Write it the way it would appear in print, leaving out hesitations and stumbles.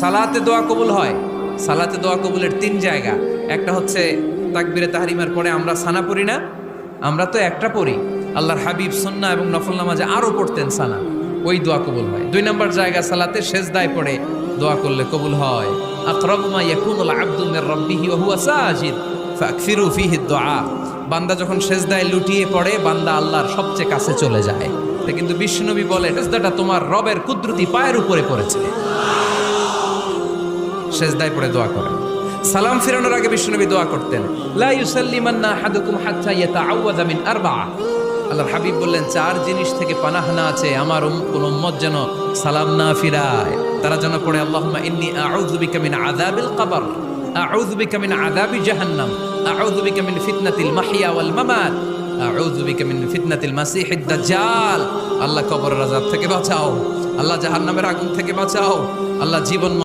সালাতে দোয়া কবুল হয়। সালাতে দোয়া কবুলের তিন জায়গা। একটা হচ্ছে তাকবীরে তাহরিমার পরে আমরা সানা পড়ি না, আমরা তো একটা পড়ি, আল্লাহর হাবিব সুন্নাহ এবং নফল নামাজে আরো পড়তেন সানা, ওই দোয়া কবুল হয়। দুই নম্বর জায়গা সালাতে সেজদায় পড়ে দোয়া করলে কবুল হয়। আকরাবু মা ইয়াকুনুল আবদু মির রাব্বিহি ওয়া হুয়া সাজিদ ফাকসিরু ফীহি দুআ। বান্দা যখন সেজদায় লুটিয়ে পড়ে বান্দা আল্লাহর সবচেয়ে কাছে চলে যায়। তা কিন্তু বিশ্বনবী বলে সেজদাটা তোমার রবের কুদরতি পায়ের উপরে পড়েছে। সেজদায় পড়ে দোয়া করেন। সালাম ফিরানোর আগে বিশ্বনবী দোয়া করতেন, লা ইউসাল্লিমান্না আহাদুকুম হাত্তা ইয়াতাআওয়াযা মিন আরবাআ। আল্লাহর হাবিব বললেন, চার জিনিস থেকে পানাহ না আছে আমার কোন উম্মত যেন সালাম না ফিরায়। তারা যেন পড়ে আল্লাহুম্মা ইন্নী আউযু বিকা মিন আযাবিল কবর, আউযু বিকা মিন আযাবি জাহান্নাম, আউযু বিকা মিন ফিতনাতিল মাহইয়া ওয়াল মামাত, আউযু বিকা মিন ফিতনাতিল মাসিহিদ দাজ্জাল। আল্লাহ কবরের আযাব থেকে বাঁচাও, আল্লাহ জাহান্নামের আগুন থেকে বাঁচাও, আল্লাহ জীবন